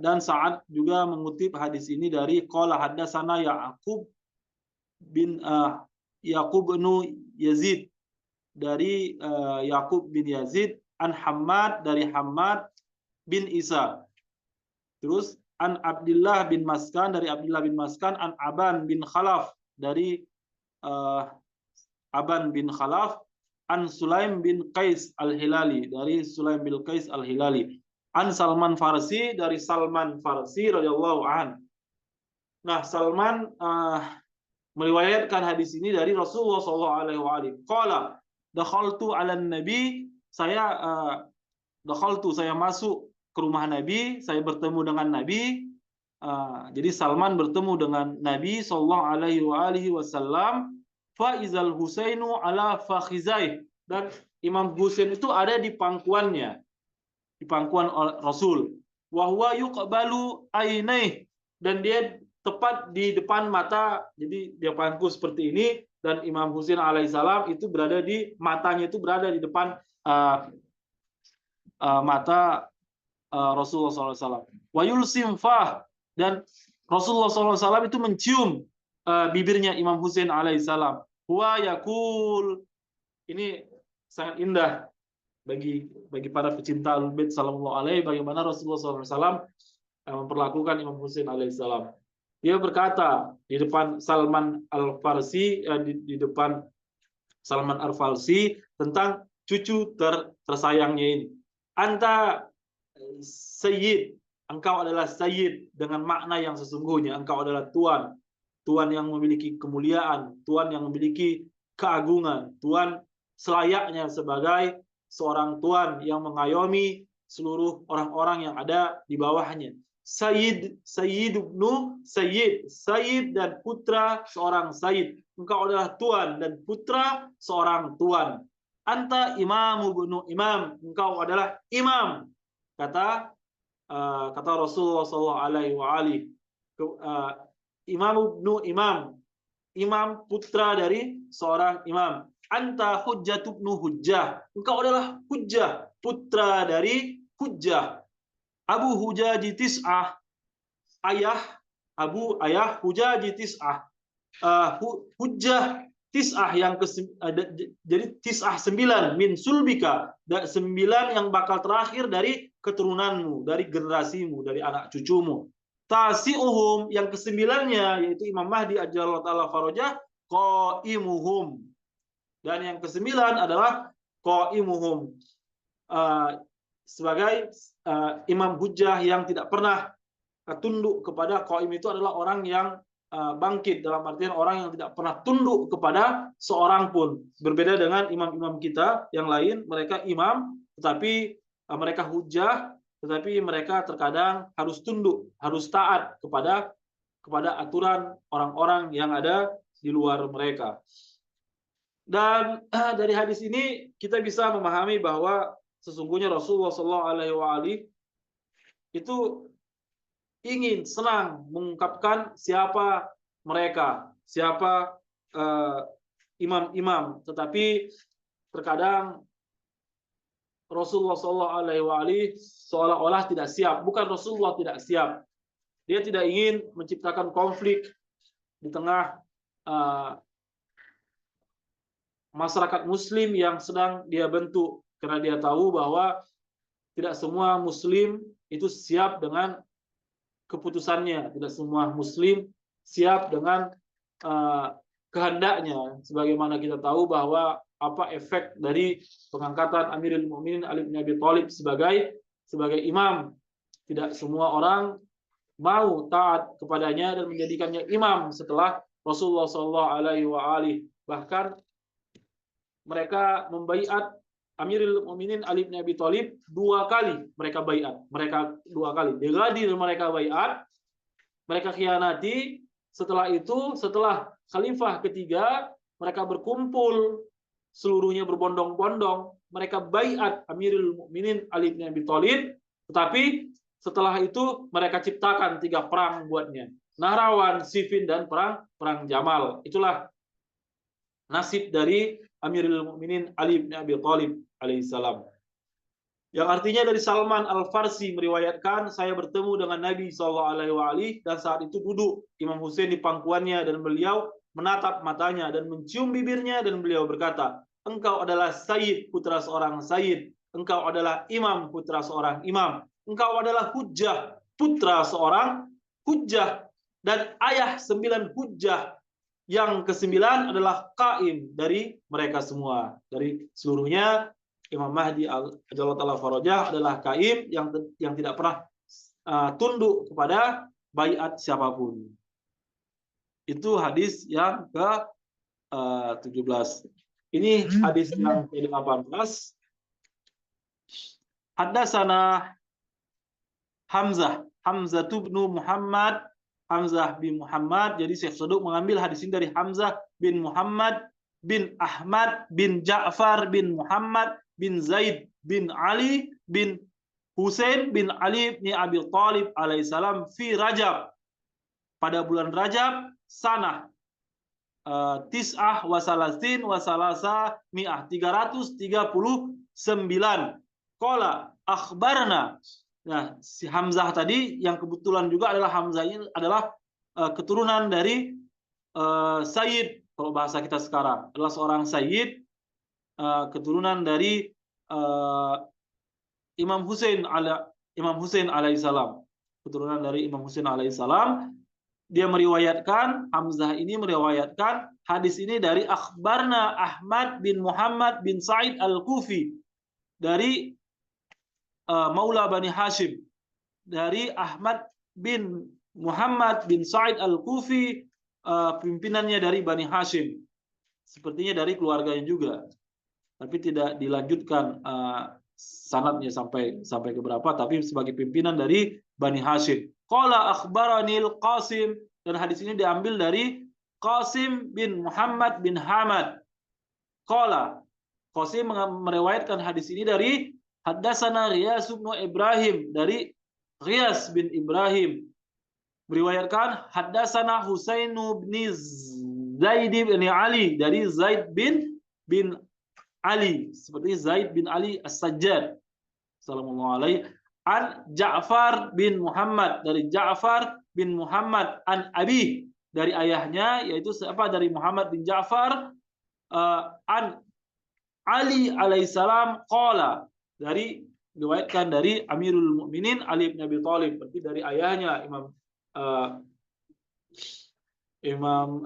Dan Sa'ad juga mengutip hadis ini dari qala haddatsana Ya'qub bin Yazid, dari Ya'qub bin Yazid, an Hammad, dari Hammad bin Isa. Terus an Abdullah bin Maskan, dari Abdullah bin Maskan, an Aban bin Khalaf, dari Aban bin Khalaf, an Sulaim bin Qais al-Hilali, dari Sulaim bin Qais al-Hilali, an Salman Farsi, dari Salman Farsi radhiyallahu an. Nah, Salman meriwayatkan hadis ini dari Rasulullah sallallahu alaihi wasallam. Qala dakhaltu 'alan nabi, saya masuk ke rumah Nabi, saya bertemu dengan Nabi. Jadi Salman bertemu dengan Nabi sallallahu alaihi wasallam. Fa izal Husainu ala fakhizai, dan Imam Husain itu ada di pangkuannya, di pangkuan Rasul. Wa huwa yuqbalu ainai, dan dia tepat di depan mata, jadi dia pangku seperti ini, dan Imam Husain alaihissalam itu berada di matanya, itu berada di depan mata Rasulullah SAW. Wa yulsim fah, dan Rasulullah SAW itu mencium bibirnya Imam Husain alaihissalam. Wa yakul, ini sangat indah bagi para pecinta Ahlul Bait sallallahu alaihi, bagaimana Rasulullah SAW memperlakukan Imam Husain alaihissalam. Dia berkata di depan Salman Al-Farsi, di depan Salman Al-Farsi tentang cucu tersayangnya ini. Anta Sayyid, engkau adalah sayyid dengan makna yang sesungguhnya, engkau adalah tuan, tuan yang memiliki kemuliaan, tuan yang memiliki keagungan, tuan selayaknya sebagai seorang tuan yang mengayomi seluruh orang-orang yang ada di bawahnya. Sayyid, Sayyid ibnu Sayyid, Sayyid dan putra seorang Sayyid. Engkau adalah tuan dan putra seorang tuan. Anta imamu ibnu imam, engkau adalah imam. Kata Rasulullah sallallahu alaihi wa alihi. Imam ibnu imam, imam putra dari seorang imam. Anta hujjatu ibnu hujjah, engkau adalah hujjah, putra dari hujjah. Abu Hujaji Tis'ah, ayah Hujaji Tis'ah. Hujjah Tis'ah yang jadi Tis'ah 9 min sulbika, 9 yang bakal terakhir dari keturunanmu, dari generasimu, dari anak cucumu. Tasi'uhum yang ke-9-nya yaitu Imam Mahdi ajallahu ta'ala farajah, qaimuhum. Dan yang ke-9 adalah qaimuhum, sebagai imam hujjah yang tidak pernah tunduk kepada qaim. Itu adalah orang yang bangkit, dalam artian orang yang tidak pernah tunduk kepada seorang pun. Berbeda dengan imam-imam kita yang lain, mereka imam tetapi mereka hujjah, tetapi mereka terkadang harus tunduk, harus taat kepada aturan orang-orang yang ada di luar mereka. Dan dari hadis ini kita bisa memahami bahwa sesungguhnya Rasulullah SAW itu ingin, senang mengungkapkan siapa mereka, siapa imam-imam. Tetapi terkadang Rasulullah SAW seolah-olah tidak siap. Bukan Rasulullah tidak siap. Dia tidak ingin menciptakan konflik di tengah masyarakat Muslim yang sedang dia bentuk. Karena dia tahu bahwa tidak semua Muslim itu siap dengan keputusannya. Tidak semua Muslim siap dengan kehendaknya. Sebagaimana kita tahu bahwa apa efek dari pengangkatan Amirul Mukminin Ali bin Abi Thalib sebagai imam. Tidak semua orang mau taat kepadanya dan menjadikannya imam setelah Rasulullah SAW. Bahkan mereka membaiat Amirul Mukminin Ali bin Abi Thalib 2 kali. Mereka baiat, mereka 2 kali. Digadir mereka baiat, mereka khianati. Setelah itu, setelah khalifah ketiga, mereka berkumpul seluruhnya berbondong-bondong. Mereka baiat Amirul Mukminin Ali bin Abi Thalib, tetapi setelah itu mereka ciptakan 3 perang buatnya. Nahrawan, Siffin, dan perang Jamal. Itulah nasib dari Amirul Mukminin Ali bin Abi Thalib alaihissalam. Yang artinya dari Salman Al-Farsi meriwayatkan, saya bertemu dengan Nabi SAW dan saat itu duduk Imam Hussein di pangkuannya dan beliau menatap matanya dan mencium bibirnya dan beliau berkata, engkau adalah Sayyid, putra seorang Sayyid. Engkau adalah Imam, putra seorang Imam. Engkau adalah Hujjah, putra seorang Hujjah. Dan ayah 9 Hujjah. Yang ke-9 adalah qaim dari mereka semua. Dari seluruhnya, Imam Mahdi ajallahu ta'ala farajah adalah qaim yang tidak pernah tunduk kepada baiat siapapun. Itu hadis yang ke-17. Ini hadis yang ke-18. Haddatsana Hamzah bin Muhammad, Hamzah bin Muhammad. Jadi Syekh Saduq mengambil hadis ini dari Hamzah bin Muhammad bin Ahmad bin Ja'far bin Muhammad bin Zaid bin Ali bin Husain bin Ali bin Abi Thalib alaihissalam fi Rajab, pada bulan Rajab sanah tis'ah wa salasin wa salasa mi'ah, 339. Qala akhbarna. Nah, si Hamzah tadi yang kebetulan juga adalah Hamzah ini adalah keturunan dari Sayyid, kalau bahasa kita sekarang adalah seorang Sayyid, keturunan dari Imam Hussein alaihissalam, keturunan dari Imam Hussein alaihissalam. Dia meriwayatkan, Hamzah ini meriwayatkan hadis ini dari akhbarna Ahmad bin Muhammad bin Sa'id al-Kufi, dari Maula Bani Hashim, dari Ahmad bin Muhammad bin Sa'id Al-Kufi, pimpinannya dari Bani Hashim. Sepertinya dari keluarganya juga. Tapi tidak dilanjutkan sanadnya sampai ke berapa, tapi sebagai pimpinan dari Bani Hashim. Qala akhbaranil Qasim, dan hadis ini diambil dari Qasim bin Muhammad bin Hamad. Qala, Qasim meriwayatkan hadis ini dari Haddatsana Riyas bin Ibrahim, dari Riyas bin Ibrahim. Meriwayatkan Haddatsana Husain bin Zaid bin Ali, dari Zaid bin Ali, seperti Zaid bin Ali As-Sajjad. Sallallahu alaihi an Ja'far bin Muhammad, dari Ja'far bin Muhammad, an Abi, dari ayahnya yaitu siapa, dari Muhammad bin Ja'far, an Ali alaihissalam qala, dari diriwayatkan dari Amirul Mukminin Ali bin Abi Thalib, berarti dari ayahnya Imam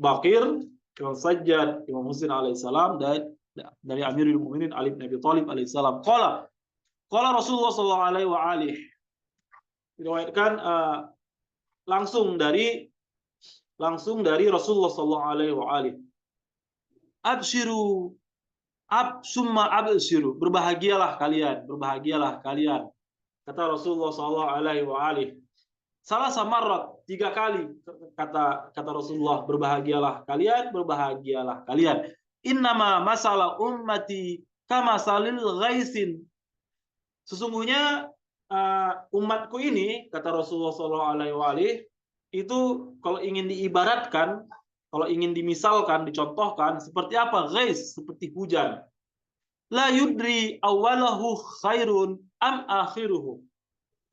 Baqir, Imam Sajjad, Imam Husain alaihissalam, dari Amirul Mukminin Ali bin Abi Thalib alaihissalam. Qala Rasulullah sallallahu alaihi wa alihi, diriwayatkan langsung dari Rasulullah sallallahu alaihi wa alihi. Abshiru summa abshiru, berbahagialah kalian. Kata Rasulullah sallallahu alaihi wa alihi. Salah samarat, 3 kali kata Rasulullah, berbahagialah kalian. Innama masalah ummati kama salil ghaisin. Sesungguhnya umatku ini, kata Rasulullah SAW, itu kalau ingin diibaratkan, kalau ingin dimisalkan, dicontohkan, seperti apa? Ghais, seperti hujan. La yudri awalahu khairun am akhiruhu.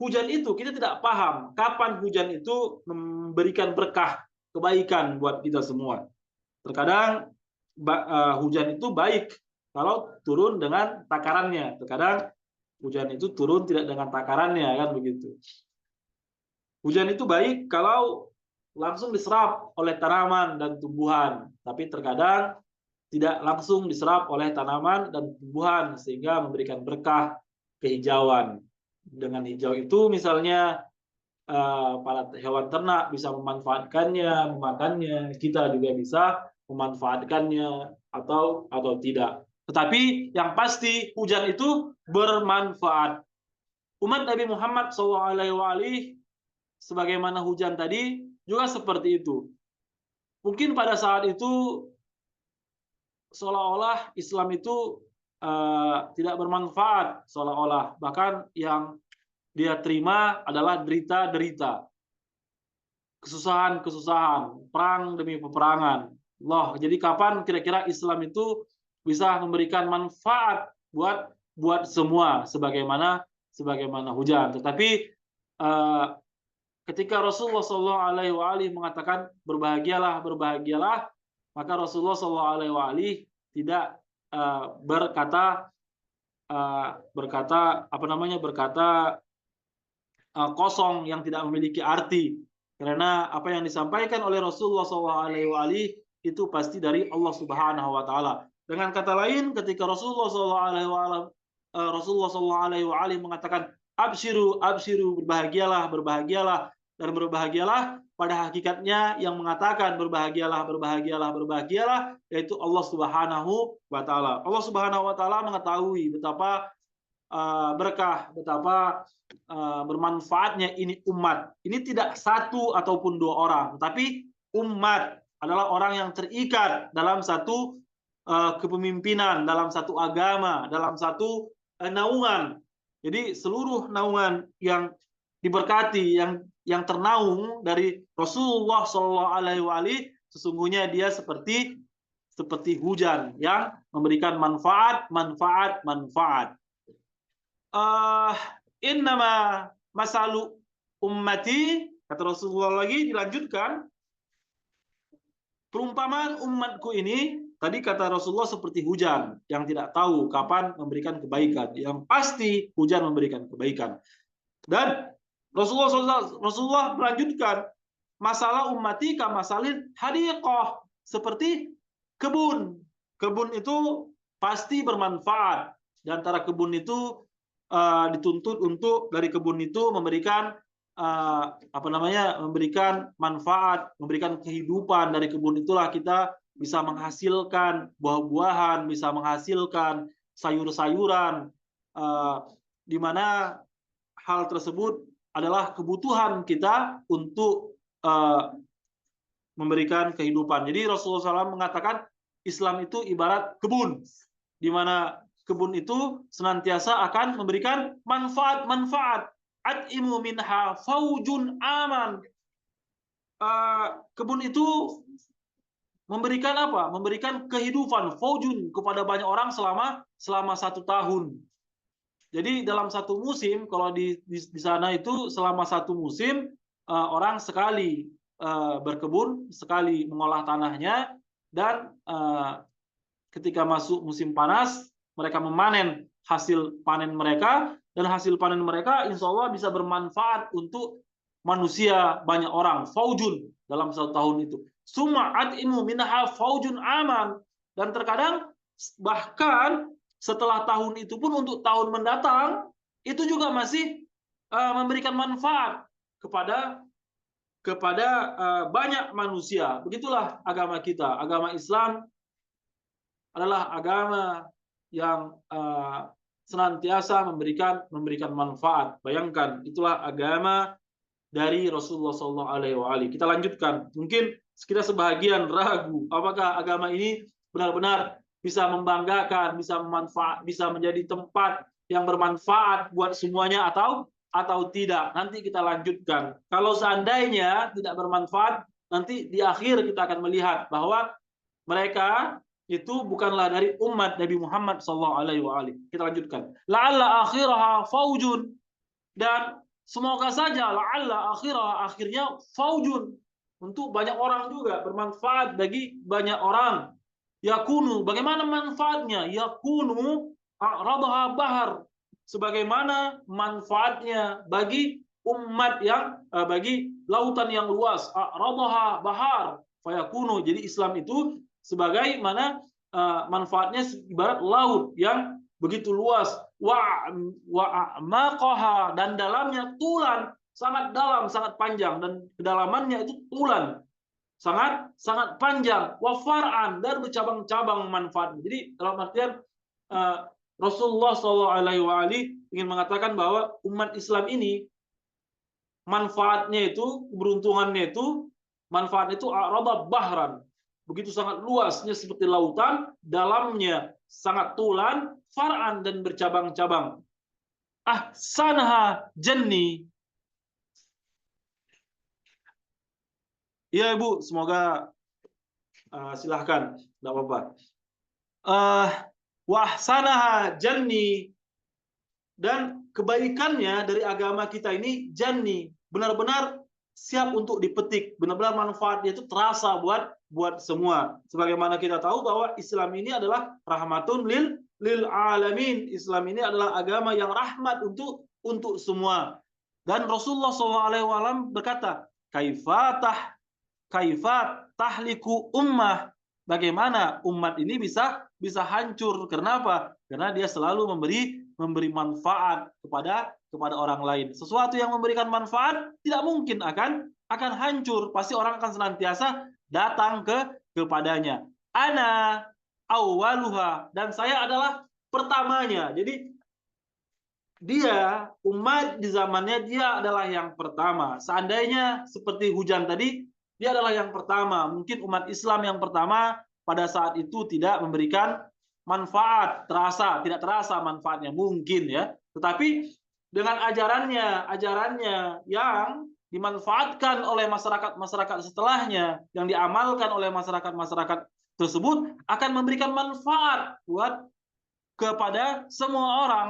Hujan itu kita tidak paham kapan hujan itu memberikan berkah, kebaikan buat kita semua. Terkadang hujan itu baik kalau turun dengan takarannya. Terkadang hujan itu turun tidak dengan takarannya, kan begitu. Hujan itu baik kalau langsung diserap oleh tanaman dan tumbuhan, tapi terkadang tidak langsung diserap oleh tanaman dan tumbuhan sehingga memberikan berkah kehijauan. Dengan hijau itu misalnya para hewan ternak bisa memanfaatkannya, memakannya, kita juga bisa memanfaatkannya atau tidak. Tetapi yang pasti hujan itu bermanfaat. Umat Nabi Muhammad SAW sebagaimana hujan tadi juga seperti itu. Mungkin pada saat itu seolah-olah Islam itu tidak bermanfaat, seolah-olah, bahkan yang dia terima adalah derita-derita, kesusahan-kesusahan, perang demi peperangan. Jadi kapan kira-kira Islam itu bisa memberikan manfaat buat semua sebagaimana hujan. Tetapi ketika Rasulullah SAW mengatakan berbahagialah, maka Rasulullah SAW tidak berkata kosong yang tidak memiliki arti, karena apa yang disampaikan oleh Rasulullah SAW itu pasti dari Allah Subhanahu Wa Taala. Dengan kata lain, ketika Rasulullah SAW mengatakan abshiru, berbahagialah, dan berbahagialah, pada hakikatnya yang mengatakan berbahagialah yaitu Allah Subhanahu Wa Taala. Allah Subhanahu Wa Taala mengetahui betapa berkah, betapa bermanfaatnya ini umat. Ini tidak 1 ataupun 2 orang, tapi umat adalah orang yang terikat dalam satu kepemimpinan, dalam satu agama, dalam satu naungan. Jadi seluruh naungan yang diberkati, yang ternaung dari Rasulullah SAW, sesungguhnya dia seperti hujan yang memberikan manfaat. Innama masalu ummati, kata Rasulullah lagi, dilanjutkan, perumpamaan umatku ini, tadi kata Rasulullah seperti hujan yang tidak tahu kapan memberikan kebaikan. Yang pasti hujan memberikan kebaikan. Dan Rasulullah melanjutkan, masalah ummati kamasalin hadiqah, seperti kebun. Kebun itu pasti bermanfaat. Di antara kebun itu dituntut untuk dari kebun itu memberikan memberikan manfaat, memberikan kehidupan. Dari kebun itulah kita bisa menghasilkan buah-buahan, bisa menghasilkan sayur-sayuran, di mana hal tersebut adalah kebutuhan kita untuk memberikan kehidupan. Jadi Rasulullah SAW mengatakan Islam itu ibarat kebun, di mana kebun itu senantiasa akan memberikan manfaat-manfaat. At'imu minha faujun aman. Kebun itu memberikan apa? Memberikan kehidupan, faujun, kepada banyak orang selama 1 tahun. Jadi dalam satu musim, kalau di sana itu selama 1 musim, orang sekali berkebun, sekali mengolah tanahnya, dan ketika masuk musim panas, mereka memanen hasil panen mereka, dan hasil panen mereka insya Allah bisa bermanfaat untuk manusia, banyak orang. Faujun dalam 1 tahun itu. Summa at'imu minha faujun aman. Dan terkadang bahkan setelah tahun itu pun untuk tahun mendatang itu juga masih memberikan manfaat kepada banyak manusia. Begitulah agama kita. Agama Islam adalah agama yang senantiasa memberikan manfaat. Bayangkan, itulah agama dari Rasulullah SAW. Kita lanjutkan. Mungkin kita sebahagian ragu apakah agama ini benar-benar bisa membanggakan, bisa menjadi tempat yang bermanfaat buat semuanya atau tidak. Nanti kita lanjutkan. Kalau seandainya tidak bermanfaat, nanti di akhir kita akan melihat bahwa mereka itu bukanlah dari umat Nabi Muhammad SAW. Kita lanjutkan. La'alla akhiraha faujun. Dan semoga saja la'alla akhirnya faujun. Untuk banyak orang juga. Bermanfaat bagi banyak orang. Yakunu. Bagaimana manfaatnya? Yakunu a'radaha bahar. Sebagaimana manfaatnya bagi umat bagi lautan yang luas. A'radaha bahar. Fayakunu. Jadi Islam itu sebagaimana manfaatnya ibarat laut yang begitu luas, wa a'maqaha, dan dalamnya tulan, sangat dalam, sangat panjang, dan kedalamannya itu tulan sangat panjang, wa far'an, dan bercabang-cabang manfaatnya. Jadi dalam artian Rasulullah SAW ingin mengatakan bahwa umat Islam ini manfaatnya itu, keberuntungannya itu, manfaatnya itu a'rada bahran, begitu sangat luasnya seperti lautan, dalamnya sangat tulan, far'an, dan bercabang-cabang. Ahsanha janni. Ya Ibu, semoga silahkan, tidak apa-apa. Wa ahsanaha janni, dan kebaikannya dari agama kita ini janni, benar-benar siap untuk dipetik, benar-benar manfaatnya itu terasa buat semua. Sebagaimana kita tahu bahwa Islam ini adalah rahmatun lil alamin. Islam ini adalah agama yang rahmat untuk semua. Dan Rasulullah SAW berkata, kaifat tahliku ummah. Bagaimana umat ini bisa hancur? Kenapa? Karena dia selalu memberi manfaat kepada orang lain. Sesuatu yang memberikan manfaat tidak mungkin akan hancur. Pasti orang akan senantiasa datang kepadanya. Ana awwaluha, dan saya adalah pertamanya. Jadi dia, umat di zamannya, dia adalah yang pertama. Seandainya seperti hujan tadi, dia adalah yang pertama. Mungkin umat Islam yang pertama pada saat itu tidak memberikan manfaat, tidak terasa manfaatnya mungkin ya. Tetapi dengan ajarannya yang dimanfaatkan oleh masyarakat setelahnya, yang diamalkan oleh masyarakat tersebut, akan memberikan manfaat kepada semua orang.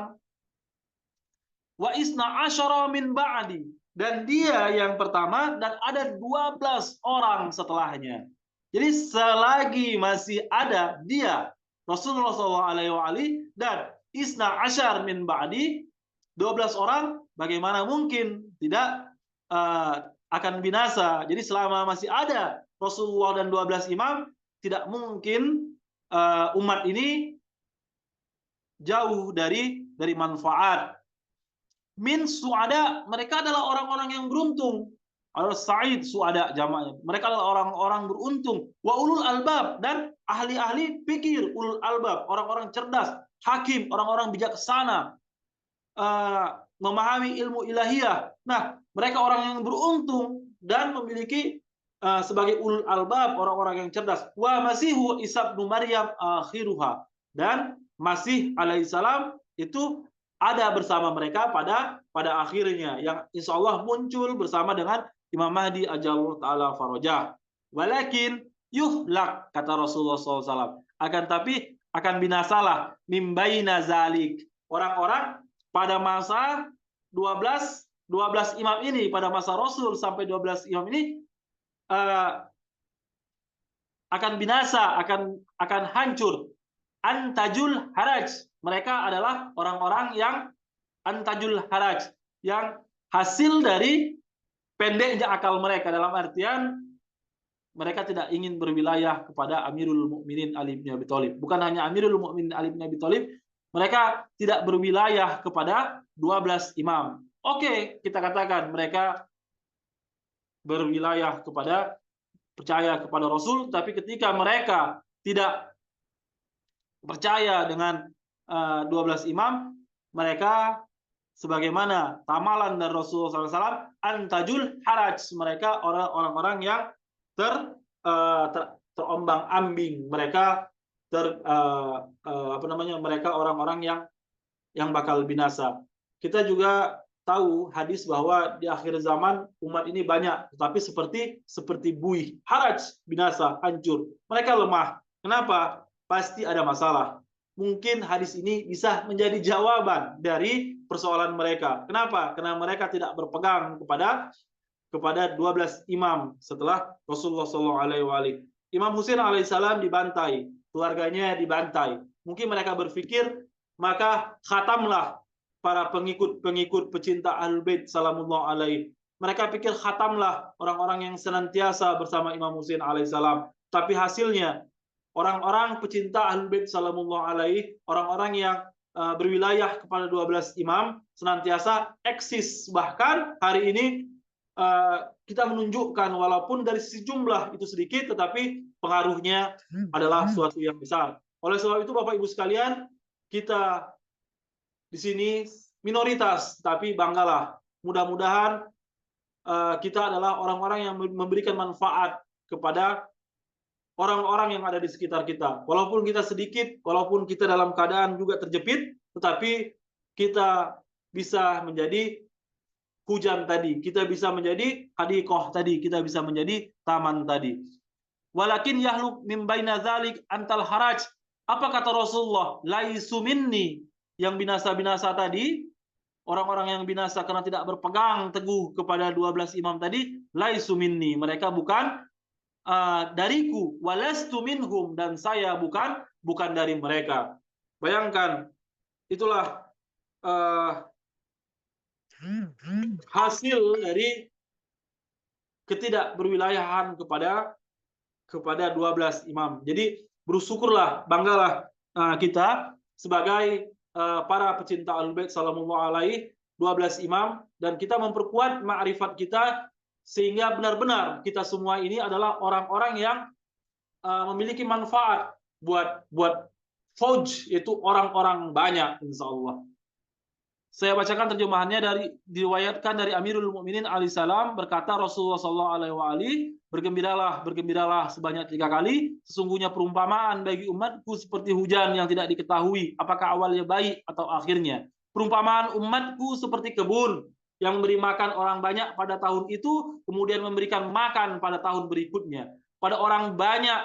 Wa isna asyara min ba'di, dan dia yang pertama, dan ada 12 orang setelahnya. Jadi selagi masih ada dia, Rasulullah SAW, dan isna asyar min ba'di, 12 orang, bagaimana mungkin tidak akan binasa. Jadi selama masih ada Rasulullah dan 12 imam, tidak mungkin umat ini jauh dari manfaat. min suada, mereka adalah orang-orang yang beruntung. Al-Sa'id suada jamaknya. Mereka adalah orang-orang beruntung. Wa ulul albab, dan ahli-ahli pikir, ulul albab, orang-orang cerdas, hakim, orang-orang bijaksana, memahami ilmu ilahiyah. Nah, mereka orang yang beruntung dan memiliki sebagai ulul albab, orang-orang yang cerdas. Wa masihu Isa bin Maryam akhiruha, dan Masih alaihissalam itu ada bersama mereka pada akhirnya, yang insya Allah muncul bersama dengan Imam Mahdi ajallahu ta'ala farajah. Walakin yuhlak, kata Rasulullah SAW, akan tapi akan binasalah mimbaina zalik, orang-orang pada masa 12 imam ini, pada masa Rasul sampai 12 imam ini akan binasa, akan hancur. Antajul haraj, mereka adalah orang-orang yang antajul haraj, yang hasil dari pendeknya akal mereka, dalam artian mereka tidak ingin berwilayah kepada Amirul Mukminin Ali bin Abi Thalib. Bukan hanya Amirul Mukminin Ali bin Abi Thalib, mereka tidak berwilayah kepada 12 imam. Oke, kita katakan mereka berwilayah kepada, percaya kepada Rasul, tapi ketika mereka tidak percaya dengan 12 imam, mereka sebagaimana tamalan dari Rasulullah SAW, antajul haraj, mereka orang-orang yang terombang-ambing, mereka mereka orang-orang yang bakal binasa. Kita juga tahu hadis bahwa di akhir zaman umat ini banyak, tetapi seperti buih, haraj, binasa, hancur. Mereka lemah. Kenapa? Pasti ada masalah. Mungkin hadis ini bisa menjadi jawaban dari persoalan mereka. Kenapa? Karena mereka tidak berpegang kepada 12 imam setelah Rasulullah SAW. Imam Husain alaihissalam dibantai, keluarganya dibantai. Mungkin mereka berpikir, maka khatamlah para pengikut pecinta Ahlul Bait salamullah alaihi. Mereka pikir khatamlah orang-orang yang senantiasa bersama Imam Husain alaihissalam. Tapi hasilnya orang-orang pecinta Ahlul Bait salamullah alaihi, orang-orang yang berwilayah kepada 12 imam senantiasa eksis. Bahkan hari ini kita menunjukkan walaupun dari sisi jumlah itu sedikit, tetapi pengaruhnya adalah suatu yang besar. Oleh sebab itu Bapak Ibu sekalian, kita di sini minoritas, tapi banggalah. Mudah-mudahan kita adalah orang-orang yang memberikan manfaat kepada orang-orang yang ada di sekitar kita. Walaupun kita sedikit, walaupun kita dalam keadaan juga terjepit, tetapi kita bisa menjadi hujan tadi, kita bisa menjadi hadiqah tadi, kita bisa menjadi taman tadi. Walakin yahluk min baina dzalik antal haraj. Apa kata Rasulullah? Laisu minni, yang binasa-binasa tadi, orang-orang yang binasa karena tidak berpegang teguh kepada 12 imam tadi, laisu minni, mereka bukan dariku, walastu minhum, dan saya bukan dari mereka. Bayangkan, itulah hasil dari ketidakberwilayahan kepada 12 imam. Jadi bersyukurlah, banggalah kita sebagai para pecinta Ahlul Bait sallallahu alaihi 12 imam, dan kita memperkuat ma'rifat kita sehingga benar-benar kita semua ini adalah orang-orang yang memiliki manfaat buat fauj, itu orang-orang banyak insyaallah. Saya bacakan terjemahannya, diriwayatkan dari Amirul Mukminin alaihissalam, berkata Rasulullah SAW, bergembiralah sebanyak 3 kali, sesungguhnya perumpamaan bagi umatku seperti hujan yang tidak diketahui apakah awalnya baik atau akhirnya. Perumpamaan umatku seperti kebun yang memberi makan orang banyak pada tahun itu, kemudian memberikan makan pada tahun berikutnya. Pada orang banyak,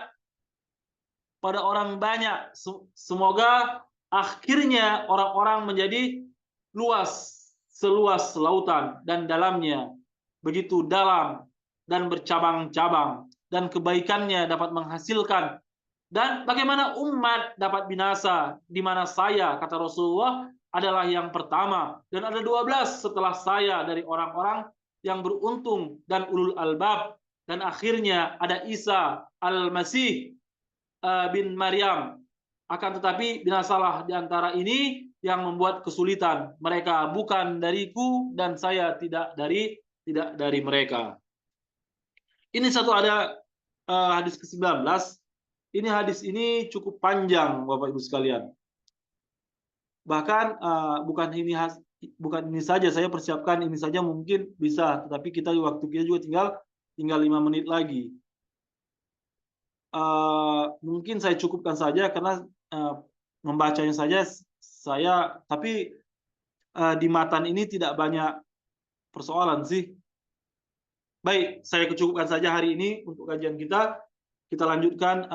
semoga akhirnya orang-orang menjadi luas, seluas lautan, dan dalamnya begitu dalam dan bercabang-cabang, dan kebaikannya dapat menghasilkan. Dan bagaimana umat dapat binasa, di mana saya, kata Rasulullah, adalah yang pertama, dan ada 12 setelah saya dari orang-orang yang beruntung dan ulul albab, dan akhirnya ada Isa al-Masih bin Maryam. Akan tetapi binasalah di antara ini yang membuat kesulitan. Mereka bukan dariku dan saya tidak dari mereka. Ini satu ada hadis ke-19. Ini hadis ini cukup panjang Bapak Ibu sekalian. Bahkan bukan ini saja saya persiapkan ini saja mungkin bisa, tetapi waktu kita juga tinggal 5 menit lagi. Mungkin saya cukupkan saja karena membacanya saja tapi di matan ini tidak banyak persoalan sih. Baik, saya cukupkan saja hari ini untuk kajian kita. Kita lanjutkan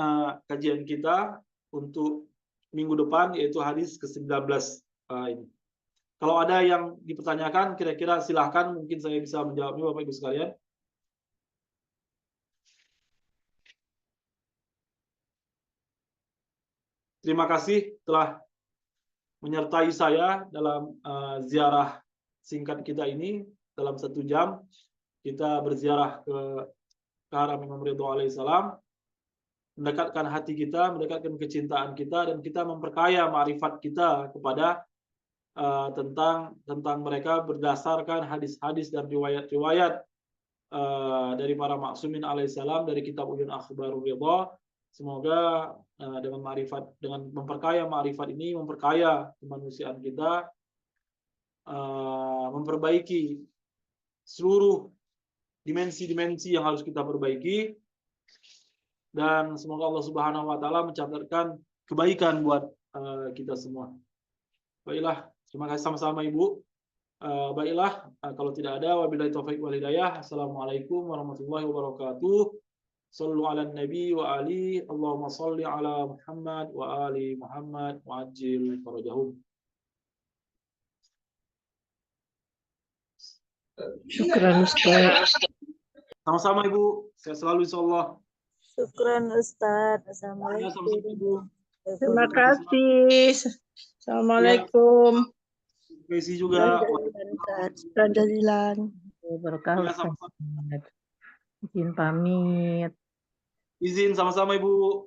kajian kita untuk minggu depan, yaitu hadis ke-19 ini. Kalau ada yang dipertanyakan, kira-kira silahkan, mungkin saya bisa menjawabnya Bapak Ibu sekalian. Terima kasih telah menyertai saya dalam ziarah singkat kita ini. Dalam 1 jam kita berziarah ke haram Imam Ridho alaihissalam, mendekatkan hati kita, mendekatkan kecintaan kita, dan kita memperkaya ma'rifat kita kepada tentang mereka berdasarkan hadis-hadis dan riwayat-riwayat dari para maksumin alaihissalam, dari kitab Uyun Akhbarur Ridha. Semoga dengan memperkaya ma'rifat ini, memperkaya kemanusiaan kita, memperbaiki seluruh dimensi-dimensi yang harus kita perbaiki, dan semoga Allah Subhanahu wa taala mencatatkan kebaikan buat kita semua. Baiklah, terima kasih sama-sama Ibu. Baiklah, kalau tidak ada, wabillahi taufiq wal hidayah. Assalamualaikum warahmatullahi wabarakatuh. Shallu ala nabi wa ali. Allahumma shalli ala Muhammad wa ali Muhammad wa ajil farajahum. Syukran Ustaz. Sama-sama Ibu, saya selalu insyaallah. Syukran Ustaz. Assalamualaikum. Terima kasih. Assalamualaikum. Terima kasih juga. Jazilan. Berkah. Izin pamit. Izin sama-sama Ibu.